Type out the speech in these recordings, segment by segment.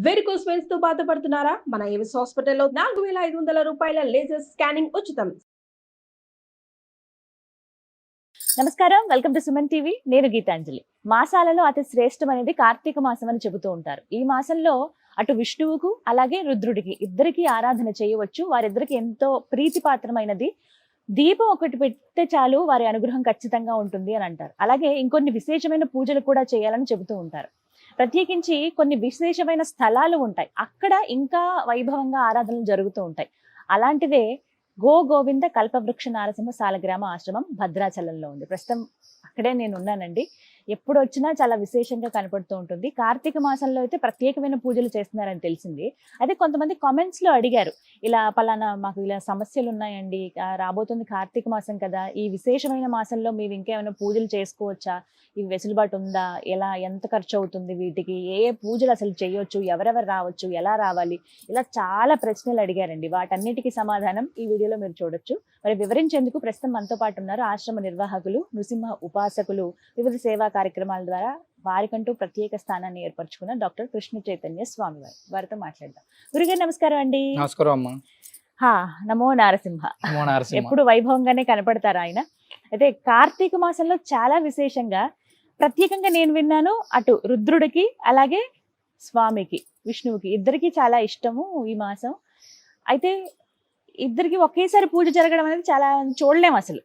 Varicose veins తో బాధపడుతున్నారా? మన ఏవిస్ హాస్పిటల్లో 4500 రూపాయల లేజర్ స్కానింగ్ ఉచితం. నమస్కారం, వెల్కమ్ టు సుమన్ టీవీ. నేను గీతాంజలి. మాసాలలో అతి శ్రేష్టమైనది కార్తీక మాసం అని చెబుతూ ఉంటారు. ఈ మాసంలో అటు విష్ణువుకు అలాగే రుద్రుడికి ఇద్దరికి ఆరాధన చేయవచ్చు. వారిద్దరికి ఎంతో ప్రీతిపాత్రమైనది. దీపం ఒకటి పెడితే చాలు వారి అనుగ్రహం ఖచ్చితంగా ఉంటుంది అని అంటారు. అలాగే ఇంకొన్ని విశేషమైన పూజలు కూడా చేయాలని చెబుతూ ఉంటారు. ప్రత్యేకించి కొన్ని విశేషమైన స్థలాలు ఉంటాయి, అక్కడ ఇంకా వైభవంగా ఆరాధనలు జరుగుతూ ఉంటాయి. అలాంటిదే గోవింద కల్పవృక్ష నారసింహ సాలగ్రామ ఆశ్రమం భద్రాచలంలో ఉంది. ప్రస్తుతం అక్కడే నేను ఉన్నానండి. ఎప్పుడు వచ్చినా చాలా విశేషంగా కనపడుతూ ఉంటుంది. కార్తీక మాసంలో అయితే ప్రత్యేకమైన పూజలు చేస్తున్నారని తెలిసింది. అదే కొంతమంది కామెంట్స్ లో అడిగారు, ఇలా పలానా మాకు ఇలా సమస్యలు ఉన్నాయండి, రాబోతుంది కార్తీక మాసం కదా, ఈ విశేషమైన మాసంలో మేము ఇంకేమైనా పూజలు చేసుకోవచ్చా, ఇవి వెసులుబాటు ఉందా, ఎలా ఎంత ఖర్చు అవుతుంది, వీటికి ఏ పూజలు అసలు చేయొచ్చు, ఎవరెవరు రావచ్చు, ఎలా రావాలి, ఇలా చాలా ప్రశ్నలు అడిగారండి. వాటన్నిటికీ సమాధానం ఈ వీడియోలో మీరు చూడొచ్చు. మరి వివరించేందుకు ప్రస్తుతం మనతో పాటు ఉన్నారు ఆశ్రమ నిర్వాహకులు, నృసింహ ఉపాసకులు, వివిధ సేవా కార్యక్రమాల ద్వారా వారికంటూ ప్రత్యేక స్థానాన్ని ఏర్పరచుకున్న డాక్టర్ కృష్ణ చైతన్య స్వామి వారు. వారితో మాట్లాడదాం. గురుగారు నమస్కారం అండి. నమస్కారం అమ్మా. నమో నారసింహ. ఎప్పుడు వైభవంగానే కనపడతారు ఆయన. అయితే కార్తీక మాసంలో చాలా విశేషంగా ప్రత్యేకంగా నేను విన్నాను, అటు రుద్రుడికి అలాగే స్వామికి విష్ణువుకి ఇద్దరికి చాలా ఇష్టము ఈ మాసం. అయితే ఇద్దరికి ఒకేసారి పూజ జరగడం అనేది చాలా చూడలేము అసలు.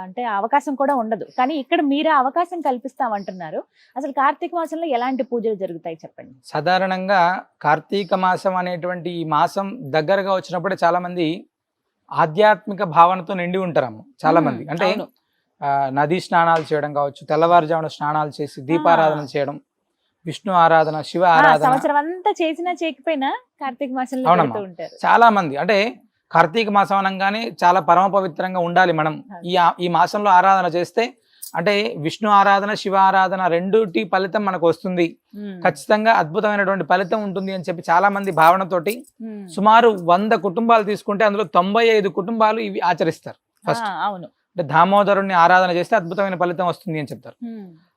అంటే అవకాశం కూడా ఉండదు. కానీ ఇక్కడ మీరు అవకాశం కల్పిస్తామంటున్నారు. అసలు కార్తీక మాసంలో ఎలాంటి పూజలు జరుగుతాయి చెప్పండి. సాధారణంగా కార్తీక మాసం అనేటువంటి ఈ మాసం దగ్గరగా వచ్చినప్పుడే చాలా మంది ఆధ్యాత్మిక భావనతో నిండి ఉంటారమ్మ. చాలా మంది అంటే నదీ స్నానాలు చేయడం కావచ్చు, తెల్లవారుజామున స్నానాలు చేసి దీపారాధన చేయడం, విష్ణు ఆరాధన, శివ ఆరాధన, సంవత్సరం అంతా చేసినా చేయకపోయినా కార్తీక మాసంలో ఉంటారు చాలా మంది. అంటే కార్తీక మాసం అనగానే చాలా పరమ పవిత్రంగా ఉండాలి మనం. ఈ మాసంలో ఆరాధన చేస్తే అంటే విష్ణు ఆరాధన, శివ ఆరాధన రెండుటి ఫలితం మనకు వస్తుంది, ఖచ్చితంగా అద్భుతమైనటువంటి ఫలితం ఉంటుంది అని చెప్పి చాలా మంది భావనతోటి సుమారు 100 కుటుంబాలు తీసుకుంటే అందులో 95 కుటుంబాలు ఇవి ఆచరిస్తారు. ఫస్ట్ అంటే దామోదరుణ్ణి ఆరాధన చేస్తే అద్భుతమైన ఫలితం వస్తుంది అని చెప్తారు.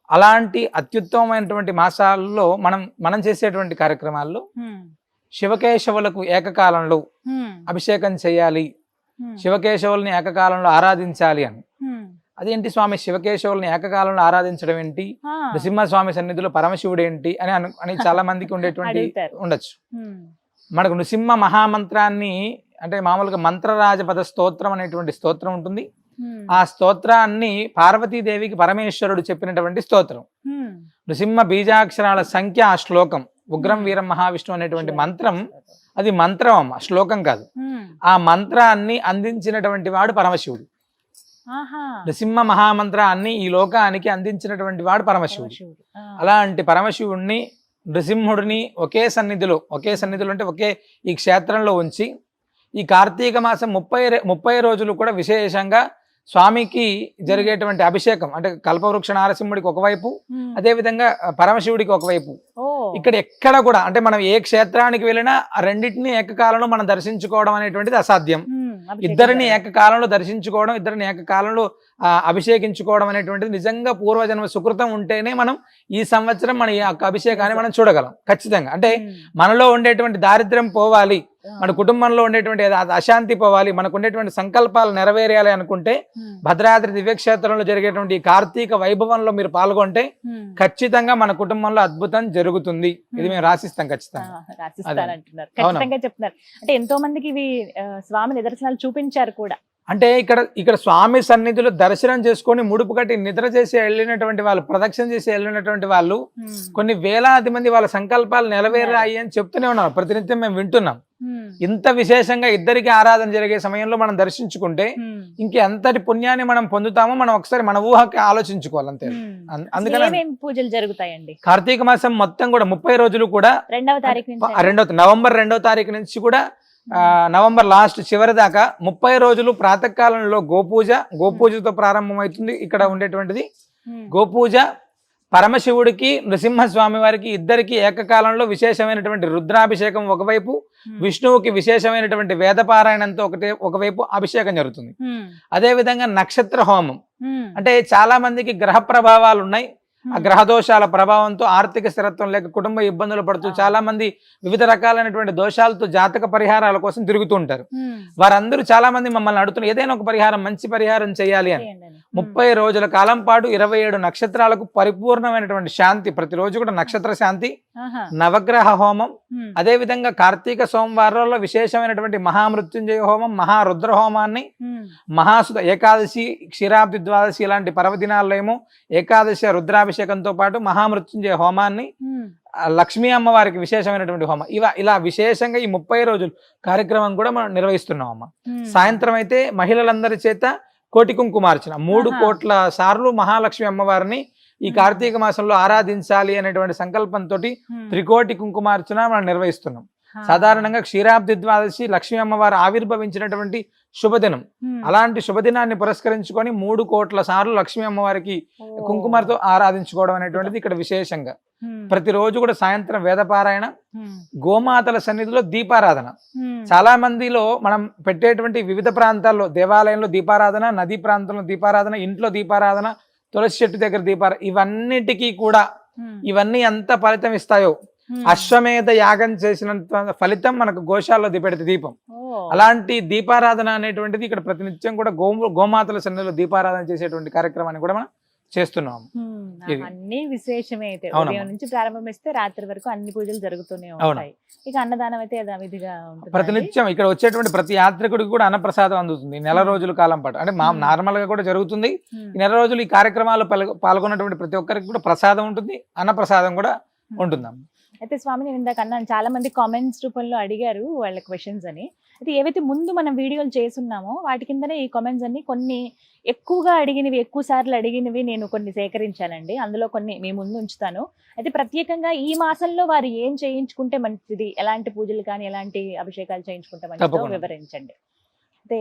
అలాంటి అత్యుత్తమమైనటువంటి మాసాలలో మనం చేసేటువంటి కార్యక్రమాల్లో శివకేశవులకు ఏకకాలంలో అభిషేకం చేయాలి, శివకేశవుల్ని ఏకకాలంలో ఆరాధించాలి అని. అదేంటి స్వామి, శివకేశవుల్ని ఏకకాలంలో ఆరాధించడం ఏంటి, నృసింహస్వామి సన్నిధిలో పరమశివుడు ఏంటి అని చాలా మందికి ఉండేటువంటి ఉండొచ్చు. మనకు నృసింహ మహామంత్రాన్ని అంటే మామూలుగా మంత్రరాజపద స్తోత్రం అనేటువంటి స్తోత్రం ఉంటుంది. ఆ స్తోత్రాన్ని పార్వతీదేవికి పరమేశ్వరుడు చెప్పినటువంటి స్తోత్రం. నృసింహ బీజాక్షరాల సంఖ్య ఆ శ్లోకం. ఉగ్రం వీరం మహావిష్ణు అనేటువంటి మంత్రం, అది మంత్రం అమ్మ, శ్లోకం కాదు. ఆ మంత్రాన్ని అందించినటువంటి వాడు పరమశివుడు. నృసింహ మహామంత్రాన్ని ఈ లోకానికి అందించినటువంటి వాడు పరమశివుడు. అలాంటి పరమశివుడిని, నృసింహుడిని ఒకే సన్నిధిలో అంటే ఒకే ఈ క్షేత్రంలో ఉంచి ఈ కార్తీక మాసం 30 రోజులు కూడా విశేషంగా స్వామికి జరిగేటువంటి అభిషేకం అంటే కల్పవృక్ష నారసింహుడికి ఒకవైపు, అదే విధంగా పరమశివుడికి ఒకవైపు. ఇక్కడ ఎక్కడ కూడా అంటే మనం ఏ క్షేత్రానికి వెళ్ళినా రెండింటినీ ఏకకాలంలో మనం దర్శించుకోవడం అనేటువంటిది అసాధ్యం. ఇద్దరిని ఏకకాలంలో దర్శించుకోవడం, ఇద్దరిని ఏకకాలంలో అభిషేకించుకోవడం అనేటువంటిది నిజంగా పూర్వజన్మ సుకృతం ఉంటేనే మనం ఈ సంవత్సరం మన ఈ అభిషేకాన్ని మనం చూడగలం ఖచ్చితంగా. అంటే మనలో ఉండేటువంటి దారిద్ర్యం పోవాలి, మన కుటుంబంలో ఉండేటువంటి అశాంతి పోవాలి, మనకు ఉండేటువంటి సంకల్పాలు నెరవేరాలి అనుకుంటే భద్రాద్రి దివ్యక్షేత్రంలో జరిగేటువంటి ఈ కార్తీక వైభవంలో మీరు పాల్గొంటే ఖచ్చితంగా మన కుటుంబంలో అద్భుతం జరుగుతుంది. ఇది మేము రాసిస్తాం ఖచ్చితంగా. చెప్తున్నారు అంటే ఎంతో మందికి ఇవి స్వామి నిదర్శనాలు చూపించారు కూడా. అంటే ఇక్కడ స్వామి సన్నిధిలో దర్శనం చేసుకొని ముడుపు కట్టి నిద్ర చేసి వెళ్ళినటువంటి వాళ్ళు, ప్రదక్షిణ చేసి వెళ్ళినటువంటి వాళ్ళు కొన్ని వేలాది మంది వాళ్ళ సంకల్పాలు నెరవేరాయి అని చెప్తూనే ఉన్నారు. ప్రతినిత్యం మేము వింటున్నాం. ఇంత విశేషంగా ఇద్దరికి ఆరాధన జరిగే సమయంలో మనం దర్శించుకుంటే ఇంకెంతటి పుణ్యాన్ని మనం పొందుతామో మనం ఒకసారి మన ఊహకి ఆలోచించుకోవాలి అంతే. అందుకని పూజలు జరుగుతాయండి కార్తీక మాసం మొత్తం కూడా 30 రోజులు కూడా నవంబర్ 2వ తారీఖు నుంచి కూడా నవంబర్ లాస్ట్ చివరి దాకా 30 రోజులు ప్రాతకాలంలో గోపూజతో ప్రారంభమవుతుంది. ఇక్కడ ఉండేటువంటిది గోపూజ, పరమశివుడికి నృసింహస్వామి వారికి ఇద్దరికి ఏకకాలంలో విశేషమైనటువంటి రుద్రాభిషేకం ఒకవైపు, విష్ణువుకి విశేషమైనటువంటి వేదపారాయణంతో ఒకవైపు అభిషేకం జరుగుతుంది. అదే విధంగా నక్షత్ర హోమం, అంటే చాలా మందికి గ్రహ ప్రభావాలు ఉన్నాయి, ఆ గ్రహదోషాల ప్రభావంతో ఆర్థిక స్థిరత్వం లేక కుటుంబ ఇబ్బందులు పడుతూ చాలా మంది వివిధ రకాలైనటువంటి దోషాలతో జాతక పరిహారాల కోసం తిరుగుతూ ఉంటారు. వారందరూ చాలా మంది మమ్మల్ని అడుగుతున్నారు ఏదైనా ఒక పరిహారం, మంచి పరిహారం చేయాలి అని. 30 రోజుల కాలం పాటు 27 నక్షత్రాలకు పరిపూర్ణమైనటువంటి శాంతి, ప్రతిరోజు కూడా నక్షత్ర శాంతి, నవగ్రహ హోమం, అదే విధంగా కార్తీక సోమవారాల్లో విశేషమైనటువంటి మహామృత్యుంజయ హోమం, మహారుద్ర హోమాన్ని, మహాసుద ఏకాదశి, క్షీరాబ్ది ద్వాదశి ఇలాంటి పర్వదినాల్లో ఏమో ఏకాదశి రుద్రాభిషేకంతో పాటు మహామృత్యుంజయ హోమాన్ని, లక్ష్మీ అమ్మవారికి విశేషమైనటువంటి హోమం, ఇలా విశేషంగా ఈ 30 రోజులు కార్యక్రమం కూడా మనం నిర్వహిస్తున్నాం అమ్మ. సాయంత్రం అయితే మహిళలందరి చేత కోటి కుంకుమార్చన 3 కోట్ల సార్లు మహాలక్ష్మి అమ్మవారిని ఈ కార్తీక మాసంలో ఆరాధించాలి అనేటువంటి సంకల్పంతో త్రికోటి కుంకుమార్చన మనం నిర్వహిస్తున్నాం. సాధారణంగా క్షీరాబ్ది ద్వాదశి లక్ష్మీ అమ్మవారు ఆవిర్భవించినటువంటి శుభదినం. అలాంటి శుభదినాన్ని పురస్కరించుకొని 3 కోట్ల సార్లు లక్ష్మీ అమ్మవారికి కుంకుమతో ఆరాధించుకోవడం అనేటువంటిది ఇక్కడ విశేషంగా. ప్రతిరోజు కూడా సాయంత్రం వేదపారాయణ, గోమాతల సన్నిధిలో దీపారాధన. చాలా మందిలో మనం పెట్టేటువంటి వివిధ ప్రాంతాల్లో దేవాలయంలో దీపారాధన, నదీ ప్రాంతంలో దీపారాధన, ఇంట్లో దీపారాధన, తులసి చెట్టు దగ్గర దీపారాధన, ఇవన్నిటికీ కూడా ఇవన్నీ ఎంత ఫలితం ఇస్తాయో, అశ్వమేధ యాగం చేసినంత ఫలితం మనకు గోశాలలో పెడితే దీపం. అలాంటి దీపారాధన అనేటువంటిది ఇక్కడ ప్రతినిత్యం కూడా గోమాతల సన్నిధిలో దీపారాధన చేసేటువంటి కార్యక్రమాన్ని కూడా మనం చేస్తున్నాం. అన్ని విశేషమే అయితే ఉదయం నుంచి ప్రారంభమిస్తే రాత్రి వరకు అన్ని పూజలు జరుగుతూనే ఉంటాయి. ఇక అన్నదానం అయితే యథావిధిగా ఉంటుంది. ప్రతినిత్యం ఇక్కడ వచ్చేటువంటి ప్రతి యాత్రికుడికి కూడా అన్నప్రసాదం అందుతుంది 4 రోజుల కాలం పాటు. అంటే నార్మల్ గా కూడా జరుగుతుంది. ఈ 4 రోజులు ఈ కార్యక్రమాలు పాల్గొన్నటువంటి ప్రతి ఒక్కరికి కూడా ప్రసాదం ఉంటుంది, అన్నప్రసాదం కూడా ఉంటుందమ్మ. అయితే స్వామి, నేను ఇందాక అన్నాను, చాలా మంది కామెంట్స్ రూపంలో అడిగారు వాళ్ళ క్వశ్చన్స్ అని. అయితే ఏవైతే ముందు మనం వీడియోలు చేస్తున్నామో వాటి కిందనే ఈ కామెంట్స్ అన్ని కొన్ని ఎక్కువగా అడిగినవి, ఎక్కువ సార్లు అడిగినవి నేను కొన్ని సేకరించానండి. అందులో కొన్ని మీ ముందు ఉంచుతాను. అయితే ప్రత్యేకంగా ఈ మాసంలో వారు ఏం చేయించుకుంటే మంచిది, ఎలాంటి పూజలు కానీ ఎలాంటి అభిషేకాలు చేయించుకుంటే మంచిదో వివరించండి. అయితే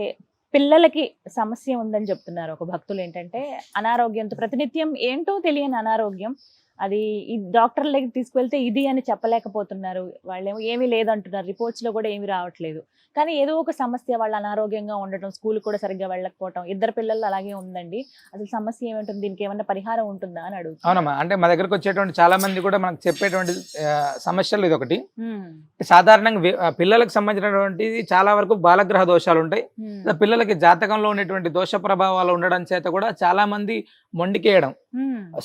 పిల్లలకి సమస్య ఉందని చెప్తున్నారు ఒక భక్తులు. ఏంటంటే అనారోగ్యంతో ప్రతినిత్యం ఏంటో తెలియని అనారోగ్యం, అది ఈ డాక్టర్ దగ్గర తీసుకువెళ్తే ఇది అని చెప్పలేకపోతున్నారు. వాళ్ళేమో ఏమీ లేదంటున్నారు, రిపోర్ట్స్ లో కూడా ఏమీ రావట్లేదు. కానీ ఏదో ఒక సమస్య, వాళ్ళు అనారోగ్యంగా ఉండటం, స్కూల్ కూడా సరిగ్గా వెళ్ళకపోవటం, 2 పిల్లలు అలాగే ఉందండి. అసలు సమస్య ఏమిటంటుంది, దీనికి ఏమన్నా పరిహారం ఉంటుందా అని అడుగుతాను. అవునమ్మా, అంటే మా దగ్గరకు వచ్చేటువంటి చాలా మంది కూడా మనకు చెప్పేటువంటి సమస్యలు ఇది ఒకటి. సాధారణంగా పిల్లలకు సంబంధించినటువంటి చాలా వరకు బాలగ్రహ దోషాలు ఉంటాయి. పిల్లలకి జాతకంలో ఉన్నటువంటి దోష ప్రభావాలు ఉండడం చేత కూడా చాలా మంది మొండికేయడం,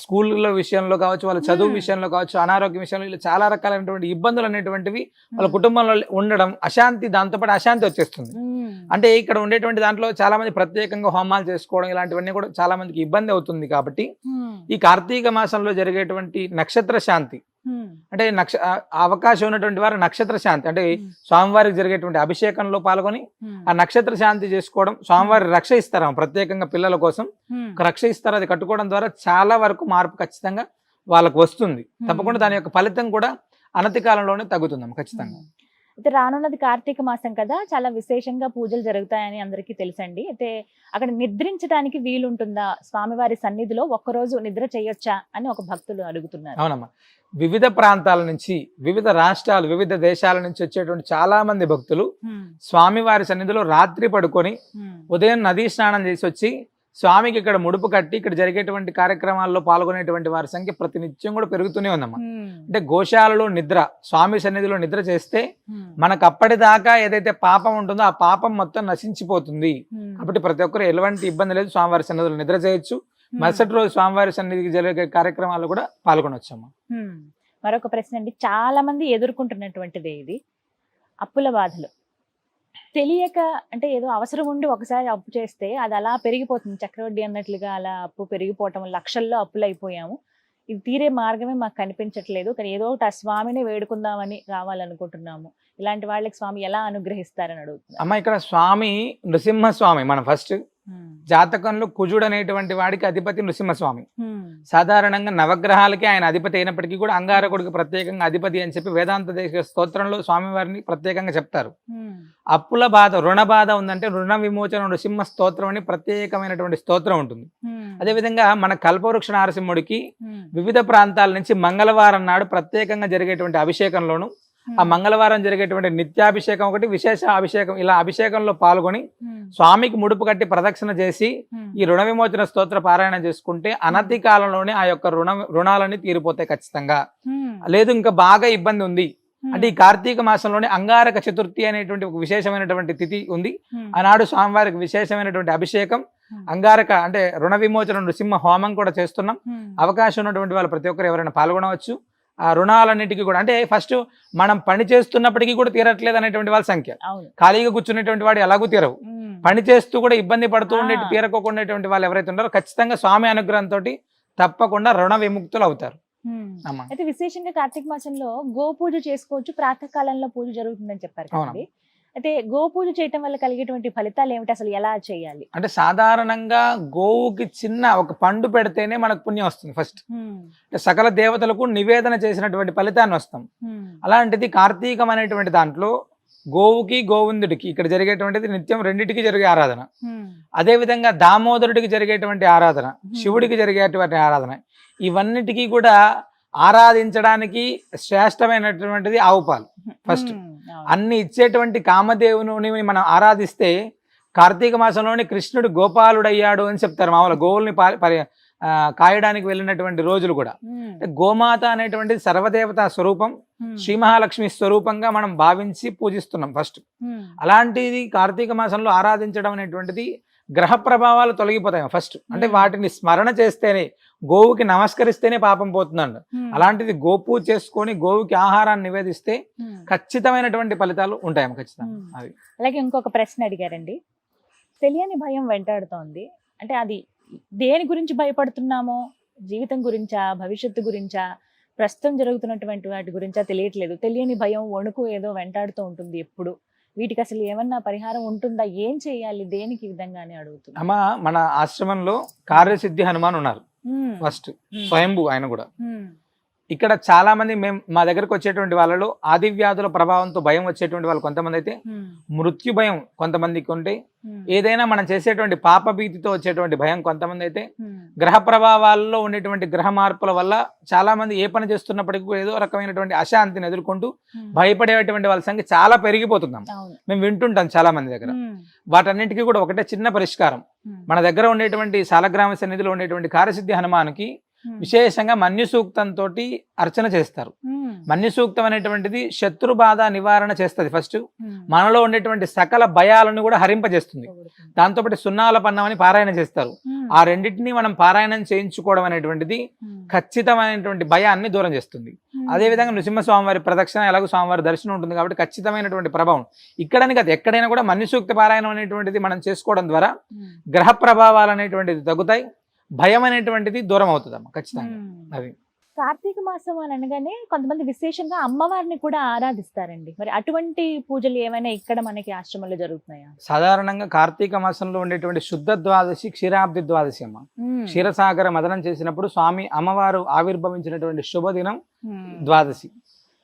స్కూల్లో విషయంలో కావచ్చు, వాళ్ళ చదువు విషయంలో కావచ్చు, అనారోగ్య విషయంలో ఇలా చాలా రకాలైనటువంటి ఇబ్బందులు అనేటువంటివి వాళ్ళ కుటుంబంలో ఉండడం, అశాంతి, దాంతోపాటు అశాంతి వచ్చేస్తుంది. అంటే ఇక్కడ ఉండేటువంటి దాంట్లో చాలా మంది ప్రత్యేకంగా హోమాలు చేసుకోవడం ఇలాంటివన్నీ కూడా చాలా మందికి ఇబ్బంది అవుతుంది. కాబట్టి ఈ కార్తీక మాసంలో జరిగేటువంటి నక్షత్ర శాంతి, అంటే అవకాశం ఉన్నటువంటి వారు నక్షత్ర శాంతి, అంటే స్వామివారికి జరిగేటువంటి అభిషేకంలో పాల్గొని ఆ నక్షత్ర శాంతి చేసుకోవడం, స్వామివారి రక్ష ఇస్తారు ప్రత్యేకంగా పిల్లల కోసం రక్ష ఇస్తారు. అది కట్టుకోవడం ద్వారా చాలా వరకు మార్పు ఖచ్చితంగా వాళ్ళకు వస్తుంది. తప్పకుండా దాని యొక్క ఫలితం కూడా అనతి కాలంలోనే తగ్గుతుందమ్మా ఖచ్చితంగా. అయితే రానున్నది కార్తీక మాసం కదా, చాలా విశేషంగా పూజలు జరుగుతాయని అందరికీ తెలుసండి. అయితే అక్కడ నిద్రించడానికి వీలుంటుందా, స్వామివారి సన్నిధిలో ఒక్కరోజు నిద్ర చేయొచ్చా అని ఒక భక్తులు అడుగుతున్నారు. అవునమ్మా, వివిధ ప్రాంతాల నుంచి, వివిధ రాష్ట్రాలు, వివిధ దేశాల నుంచి వచ్చేటువంటి చాలా మంది భక్తులు స్వామివారి సన్నిధిలో రాత్రి పడుకొని ఉదయం నదీ స్నానం చేసి వచ్చి స్వామికి ఇక్కడ ముడుపు కట్టి ఇక్కడ జరిగేటువంటి కార్యక్రమాల్లో పాల్గొనేటువంటి వారి సంఖ్య ప్రతినిత్యం కూడా పెరుగుతూనే ఉందమ్మా. అంటే గోశాలలో నిద్ర, స్వామి సన్నిధిలో నిద్ర చేస్తే మనకు అప్పటిదాకా ఏదైతే పాపం ఉంటుందో ఆ పాపం మొత్తం నశించిపోతుంది. కాబట్టి ప్రతి ఒక్కరు ఎలాంటి ఇబ్బంది లేదు, స్వామివారి సన్నిధిలో నిద్ర చేయొచ్చు. మరుసటి రోజు స్వామివారి సన్నిధికి జరిగే కార్యక్రమాలు కూడా పాల్గొనొచ్చమ్మా. మరొక ప్రశ్న అండి, చాలా మంది ఎదుర్కొంటున్నటువంటిదే ఇది, అప్పుల బాధలు. తెలియక, అంటే ఏదో అవసరం ఉండి ఒకసారి అప్పు చేస్తే అది అలా పెరిగిపోతుంది, చక్రవడ్డీ అన్నట్లుగా అలా అప్పు పెరిగిపోవటం, లక్షల్లో అప్పులు అయిపోయాము. ఇది తీరే మార్గమే మాకు కనిపించట్లేదు, కానీ ఏదో ఒకటి ఆ స్వామిని వేడుకుందామని రావాలనుకుంటున్నాము. ఇలాంటి వాళ్ళకి స్వామి ఎలా అనుగ్రహిస్తారని అడుగుతున్నారు. అమ్మ, ఇక్కడ స్వామి నృసింహస్వామి. మనం ఫస్ట్ జాతకంలో కుజుడు అనేటువంటి వాడికి అధిపతి నృసింహస్వామి. సాధారణంగా నవగ్రహాలకి ఆయన అధిపతి అయినప్పటికీ కూడా అంగారకుడికి ప్రత్యేకంగా అధిపతి అని చెప్పి వేదాంత దేశ స్తోత్రంలో స్వామివారిని ప్రత్యేకంగా చెప్తారు. అప్పుల బాధ, రుణ బాధ ఉందంటే రుణ విమోచన నృసింహ స్తోత్రం అని ప్రత్యేకమైనటువంటి స్తోత్రం ఉంటుంది. అదేవిధంగా మన కల్పవృక్ష నారసింహుడికి వివిధ ప్రాంతాల నుంచి మంగళవారం నాడు ప్రత్యేకంగా జరిగేటువంటి అభిషేకంలోను ఆ మంగళవారం జరిగేటువంటి నిత్యాభిషేకం ఒకటి, విశేష అభిషేకం, ఇలా అభిషేకంలో పాల్గొని స్వామికి ముడుపు కట్టి ప్రదక్షిణ చేసి ఈ రుణ విమోచన స్తోత్ర పారాయణ చేసుకుంటే అనతి కాలంలోనే ఆ యొక్క రుణాలన్నీ తీరిపోతాయి ఖచ్చితంగా. లేదు ఇంకా బాగా ఇబ్బంది ఉంది అంటే ఈ కార్తీక మాసంలోనే అంగారక చతుర్థి అనేటువంటి ఒక విశేషమైనటువంటి తిథి ఉంది. ఆనాడు స్వామివారికి విశేషమైనటువంటి అభిషేకం, అంగారక అంటే రుణ విమోచన నృసింహ హోమం కూడా చేస్తున్నాం. అవకాశం ఉన్నటువంటి వాళ్ళు ప్రతి ఒక్కరు ఎవరైనా పాల్గొనవచ్చు. ఆ రుణాలన్నిటికీ కూడా అంటే ఫస్ట్ మనం పని చేస్తున్నప్పటికీ కూడా తీరట్లేదు అనేటువంటి వాళ్ళ సంఖ్య, ఖాళీగా కూర్చున్నటువంటి వాడు ఎలాగూ తీరవు, పని చేస్తూ కూడా ఇబ్బంది పడుతూ ఉండే తీరకోకుండేటువంటి వాళ్ళు ఎవరైతే ఉన్నారో ఖచ్చితంగా స్వామి అనుగ్రహంతో తప్పకుండా రుణ విముక్తులు అవుతారు. అయితే విశేషంగా కార్తీక మాసంలో గో పూజ చేసుకోవచ్చు, ప్రాతకాలంలో పూజ జరుగుతుందని చెప్పారు కదండి. అయితే గో పూజ చేయటం వల్ల కలిగేటువంటి ఫలితాలు ఏమిటి, అసలు ఎలా చేయాలి? అంటే సాధారణంగా గోవుకి చిన్న ఒక పండు పెడితేనే మనకు పుణ్యం వస్తుంది ఫస్ట్. అంటే సకల దేవతలకు నివేదన చేసినటువంటి ఫలితాన్ని వస్తాం. అలాంటిది కార్తీకం అనేటువంటి దాంట్లో గోవుకి గోవిందుడికి ఇక్కడ జరిగేటువంటిది నిత్యం రెండింటికి జరిగే ఆరాధన. అదే విధంగా దామోదరుడికి జరిగేటువంటి ఆరాధన, శివుడికి జరిగేటువంటి ఆరాధన, ఇవన్నిటికీ కూడా ఆరాధించడానికి శ్రేష్టమైనటువంటిది ఆవు పాలు. ఫస్ట్ అన్ని ఇచ్చేటువంటి కామదేవుని మనం ఆరాధిస్తే కార్తీక మాసంలోని కృష్ణుడు గోపాలుడయ్యాడు అని చెప్తారు. మామూలు గోవుల్ని కాయడానికి వెళ్ళినటువంటి రోజులు కూడా. గోమాత అనేటువంటిది సర్వదేవతా స్వరూపం, శ్రీ మహాలక్ష్మి స్వరూపంగా మనం భావించి పూజిస్తున్నాం ఫస్ట్. అలాంటిది కార్తీక మాసంలో ఆరాధించడం అనేటువంటిది గ్రహ ప్రభావాలు తొలగిపోతాయి ఫస్ట్. అంటే వాటిని స్మరణ చేస్తేనే, గోవుకి నమస్కరిస్తేనే పాపం పోతుందండి. అలాంటిది గోపూజ చేసుకొని గోవుకి ఆహారాన్ని నివేదిస్తే ఖచ్చితమైనటువంటి ఫలితాలు ఉంటాయి ఖచ్చితంగా. అవి అలాగే ఇంకొక ప్రశ్న అడిగారండి, తెలియని భయం వెంటాడుతోంది అంటే అది దేని గురించి భయపడుతున్నామో, జీవితం గురించా, భవిష్యత్తు గురించా, ప్రస్తుతం జరుగుతున్నటువంటి వాటి గురించా తెలియట్లేదు. తెలియని భయం, వణుకు ఏదో వెంటాడుతూ ఉంటుంది ఎప్పుడు. వీటికి అసలు ఏమన్నా పరిహారం ఉంటుందా, ఏం చేయాలి, దేనికి విధంగా అని అడుగుతుంది. అమ్మా, మన ఆశ్రమంలో కార్యసిద్ధి హనుమాన్ ఉన్నారు ఫస్ట్, స్వయంభూ ఆయన కూడా. ఇక్కడ చాలా మంది మా దగ్గరకు వచ్చేటువంటి వాళ్ళలో ఆది వ్యాధుల ప్రభావంతో భయం వచ్చేటువంటి వాళ్ళు కొంతమంది అయితే, మృత్యు భయం కొంతమందికి ఉంటే, ఏదైనా మనం చేసేటువంటి పాప భీతితో వచ్చేటువంటి భయం కొంతమంది అయితే, గ్రహ ప్రభావాల్లో ఉండేటువంటి గ్రహ మార్పుల వల్ల చాలా మంది ఏ పని చేస్తున్నప్పటికీ ఏదో రకమైనటువంటి అశాంతిని ఎదుర్కొంటూ భయపడేటువంటి వాళ్ళ సంఖ్య చాలా పెరిగిపోతున్నాం. మేము వింటుంటాం చాలా మంది దగ్గర. వాటన్నిటికీ కూడా ఒకటే చిన్న పరిష్కారం, మన దగ్గర ఉండేటువంటి సాలగ్రామ సన్నిధిలో ఉండేటువంటి కార్యసిద్ధి హనుమానికి విశేషంగా మన్యు సూక్తంతో అర్చన చేస్తారు. మన్యు సూక్తం అనేటువంటిది శత్రు బాధ నివారణ చేస్తుంది ఫస్ట్. మనలో ఉండేటువంటి సకల భయాలను కూడా హరింపజేస్తుంది. దాంతోపాటు సున్నాల పన్నమని పారాయణ చేస్తారు. ఆ రెండింటినీ మనం పారాయణం చేయించుకోవడం అనేటువంటిది ఖచ్చితమైనటువంటి భయాన్ని దూరం చేస్తుంది. అదేవిధంగా నృసింహస్వామి వారి ప్రదక్షిణ, ఎలాగో స్వామివారి దర్శనం ఉంటుంది కాబట్టి ఖచ్చితమైనటువంటి ప్రభావం ఇక్కడని కాదు ఎక్కడైనా కూడా మన్యు సూక్త పారాయణం అనేటువంటిది మనం చేసుకోవడం ద్వారా గ్రహ ప్రభావాలు అనేటువంటిది తగ్గుతాయి, భయం అనేటువంటిది దూరం అవుతుందమ్మా ఖచ్చితంగా. అది కార్తీక మాసం అని అనగానే కొంతమంది విశేషంగా అమ్మవారిని కూడా ఆరాధిస్తారండి. మరి అటువంటి పూజలు ఏమైనా ఇక్కడ మనకి ఆశ్రమంలో జరుగుతున్నాయా? సాధారణంగా కార్తీక మాసంలో ఉండేటువంటి శుద్ధ ద్వాదశి, క్షీరాబ్ది ద్వాదశి అమ్మ. క్షీరసాగర మదనం చేసినప్పుడు స్వామి అమ్మవారు ఆవిర్భవించినటువంటి శుభదినం ద్వాదశి.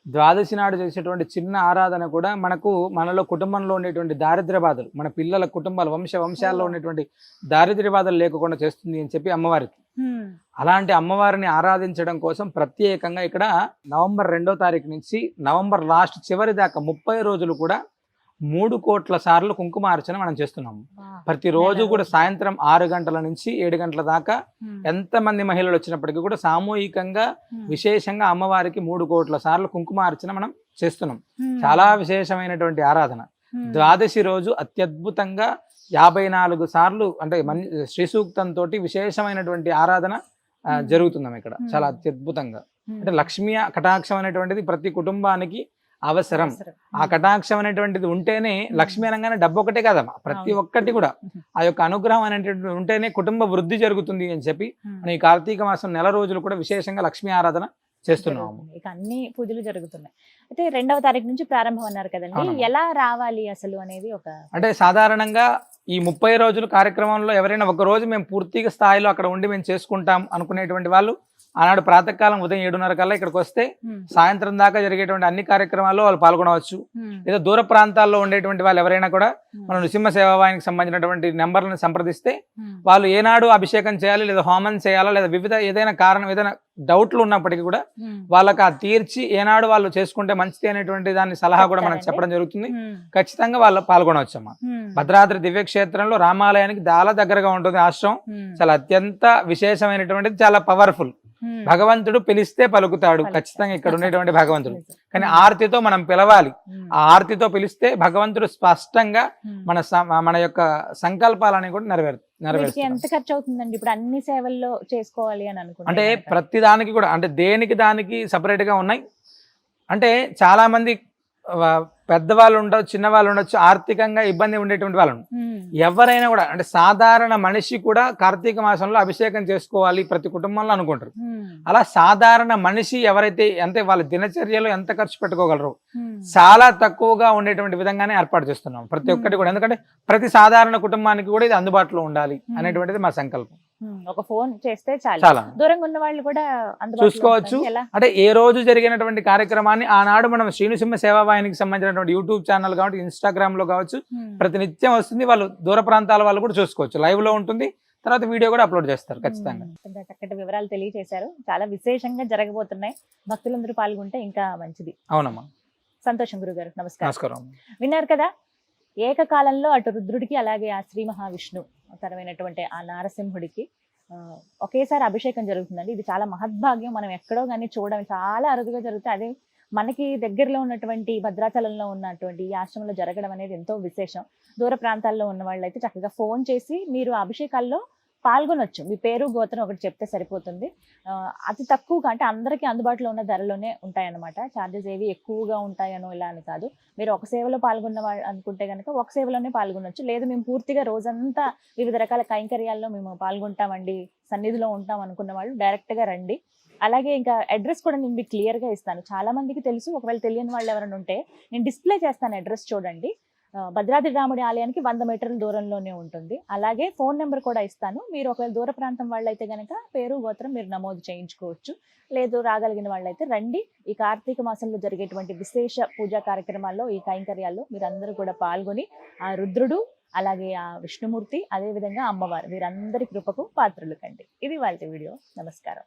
ద్వాదశి నాడు చేసేటువంటి చిన్న ఆరాధన కూడా మనలో కుటుంబంలో ఉండేటువంటి దారిద్ర్య బాధలు, మన పిల్లల కుటుంబాలు వంశాల్లో ఉండేటువంటి దారిద్ర్య బాధలు లేకుండా చేస్తుంది అని చెప్పి అమ్మవారికి. అలాంటి అమ్మవారిని ఆరాధించడం కోసం ప్రత్యేకంగా ఇక్కడ నవంబర్ 2వ తారీఖు నుంచి నవంబర్ లాస్ట్ చివరి దాకా 30 రోజులు కూడా 3 కోట్ల సార్లు కుంకుమార్చన మనం చేస్తున్నాము. ప్రతిరోజు కూడా సాయంత్రం 6 గంటల నుంచి 7 గంటల దాకా ఎంతమంది మహిళలు వచ్చినప్పటికీ కూడా సామూహికంగా విశేషంగా అమ్మవారికి 3 కోట్ల సార్లు కుంకుమార్చన మనం చేస్తున్నాం. చాలా విశేషమైనటువంటి ఆరాధన. ద్వాదశి రోజు అత్యద్భుతంగా 54 సార్లు అంటే శ్రీ సూక్తంతో విశేషమైనటువంటి ఆరాధన జరుగుతున్నాం ఇక్కడ చాలా అత్యద్భుతంంగా. అంటే లక్ష్మీ కటాక్షం అనేటువంటిది ప్రతి కుటుంబానికి అవసరం. ఆ కటాక్షం అనేటువంటిది ఉంటేనే, లక్ష్మీ అనగానే డబ్బు ఒకటే కదమ్మా, ప్రతి ఒక్కటి కూడా ఆ యొక్క అనుగ్రహం అనేటువంటిది ఉంటేనే కుటుంబ వృద్ధి జరుగుతుంది అని చెప్పి ఈ కార్తీక మాసం నెల రోజులు కూడా విశేషంగా లక్ష్మీ ఆరాధన చేస్తున్నాము. ఇక అన్ని పూజలు జరుగుతున్నాయి. అయితే 2వ తారీఖు నుంచి ప్రారంభం అన్నారు కదండి, ఎలా రావాలి అసలు అనేది ఒక అంటే సాధారణంగా ఈ 30 రోజుల కార్యక్రమంలో ఎవరైనా ఒక రోజు మేము పూర్తిగా స్థాయిలో అక్కడ ఉండి మేము చేసుకుంటాం అనుకునేటువంటి వాళ్ళు ఆనాడు ప్రాతకాలం ఉదయం 7:30 కల్లా ఇక్కడికి వస్తే సాయంత్రం దాకా జరిగేటువంటి అన్ని కార్యక్రమాల్లో వాళ్ళు పాల్గొనవచ్చు. లేదా దూర ప్రాంతాల్లో ఉండేటువంటి వాళ్ళు ఎవరైనా కూడా మన నృసింహ సేవావాహినికి సంబంధించినటువంటి నెంబర్లను సంప్రదిస్తే వాళ్ళు ఏనాడు అభిషేకం చేయాలి, లేదా హోమం చేయాలా, లేదా వివిధ ఏదైనా డౌట్లు ఉన్నప్పటికీ కూడా వాళ్ళకి ఆ తీర్చి ఏనాడు వాళ్ళు చేసుకుంటే మంచిది అనేటువంటి దాని సలహా కూడా మనకు చెప్పడం జరుగుతుంది. ఖచ్చితంగా వాళ్ళు పాల్గొనవచ్చమ్మా. భద్రాద్రి దివ్యక్షేత్రంలో రామాలయానికి చాలా దగ్గరగా ఉంటుంది ఆశ్రమం. చాలా అత్యంత విశేషమైనటువంటిది, చాలా పవర్ఫుల్. భగవంతుడు పిలిస్తే పలుకుతాడు, ఖచ్చితంగా ఇక్కడ ఉండేటువంటి భగవంతుడు. కానీ ఆర్తితో మనం పిలవాలి. ఆ ఆర్తితో పిలిస్తే భగవంతుడు స్పష్టంగా మన యొక్క సంకల్పాలని కూడా నెరవేరుస్తాడు. ఎంత ఖర్చు అవుతుందండి ఇప్పుడు అన్ని సేవల్లో చేసుకోవాలి అని అనుకుంటే? అంటే ప్రతి దానికి కూడా, అంటే దేనికి దానికి సపరేట్ గా ఉన్నాయి. అంటే చాలా మంది పెద్దవాళ్ళు ఉండొచ్చు, చిన్నవాళ్ళు ఉండొచ్చు, ఆర్థికంగా ఇబ్బంది ఉండేటువంటి వాళ్ళు. ఎవరైనా కూడా, అంటే సాధారణ మనిషి కూడా కార్తీక మాసంలో అభిషేకం చేసుకోవాలి ప్రతి కుటుంబంలో అనుకుంటారు. అలా సాధారణ మనిషి ఎవరైతే అంటే వాళ్ళ దినచర్యలో ఎంత ఖర్చు పెట్టుకోగలరు, చాలా తక్కువగా ఉండేటువంటి విధంగానే ఏర్పాటు చేస్తున్నాం ప్రతి ఒక్కటి కూడా. ఎందుకంటే ప్రతి సాధారణ కుటుంబానికి కూడా ఇది అందుబాటులో ఉండాలి అనేటువంటిది మా సంకల్పం. ఒక ఫోన్ చేస్తే చాలా దూరంగా ఉన్న వాళ్ళు కూడా చూసుకోవచ్చు. అంటే ఏ రోజు జరిగినటువంటి కార్యక్రమాన్ని ఆనాడు మనం శ్రీనుసింహ సేవావాహినికి సంబంధించినటువంటి యూట్యూబ్ ఛానల్ కావచ్చు, ఇన్స్టాగ్రామ్ లో కావచ్చు, ప్రతినిత్యం వస్తుంది. వాళ్ళు దూర ప్రాంతాల వాళ్ళు కూడా చూసుకోవచ్చు, లైవ్ లో ఉంటుంది. తర్వాత వీడియో కూడా అప్లోడ్ చేస్తారు ఖచ్చితంగా. చక్కటి వివరాలు తెలియజేశారు. చాలా విశేషంగా జరగబోతున్నాయి. భక్తులందరూ పాల్గొంటే ఇంకా మంచిది. అవునమ్మా. సంతోషం గురుగారు. నమస్కారం. విన్నారు కదా, ఏకకాలంలో అటు రుద్రుడికి అలాగే ఆ శ్రీ మహావిష్ణు తరమైనటువంటి ఆ నారసింహుడికి ఒకేసారి అభిషేకం జరుగుతుందండి. ఇది చాలా మహద్భాగ్యం. మనం ఎక్కడో కానీ చూడడం చాలా అరుదుగా జరుగుతుంది. అదే మనకి దగ్గరలో ఉన్నటువంటి భద్రాచలంలో ఉన్నటువంటి ఈ ఆశ్రమంలో జరగడం అనేది ఎంతో విశేషం. దూర ప్రాంతాల్లో ఉన్న వాళ్ళైతే చక్కగా ఫోన్ చేసి మీరు అభిషేకాల్లో పాల్గొనొచ్చు. మీ పేరు గోత్రం ఒకటి చెప్తే సరిపోతుంది. అతి తక్కువగా, అంటే అందరికీ అందుబాటులో ఉన్న ధరలోనే ఉంటాయన్నమాట. ఛార్జెస్ ఏవి ఎక్కువగా ఉంటాయనో ఇలా అని కాదు. మీరు ఒక సేవలో పాల్గొన్న వాళ్ళు అనుకుంటే కనుక ఒక సేవలోనే పాల్గొనొచ్చు. లేదు మేము పూర్తిగా రోజంతా వివిధ రకాల కైంకర్యాల్లో మేము పాల్గొంటామండి, సన్నిధిలో ఉంటాం అనుకున్న వాళ్ళు డైరెక్ట్గా రండి. అలాగే ఇంకా అడ్రస్ కూడా నేను మీకు క్లియర్గా ఇస్తాను. చాలా మందికి తెలుసు, ఒకవేళ తెలియని వాళ్ళు ఎవరైనా ఉంటే నేను డిస్ప్లే చేస్తాను. అడ్రస్ చూడండి. భద్రాద్రి రాముడి ఆలయానికి 100 మీటర్ల దూరంలోనే ఉంటుంది. అలాగే ఫోన్ నెంబర్ కూడా ఇస్తాను. మీరు ఒకవేళ దూర ప్రాంతం వాళ్ళైతే కనుక పేరు గోత్రం మీరు నమోదు చేయించుకోవచ్చు. లేదు రాగలిగిన వాళ్ళైతే రండి. ఈ కార్తీక మాసంలో జరిగేటువంటి విశేష పూజా కార్యక్రమాల్లో, ఈ కైంకర్యాల్లో మీరందరూ కూడా పాల్గొని ఆ రుద్రుడు, అలాగే ఆ విష్ణుమూర్తి, అదేవిధంగా అమ్మవారు, వీరందరి కృపకు పాత్రలు కండి. ఇది వాళ్ళ వీడియో. నమస్కారం.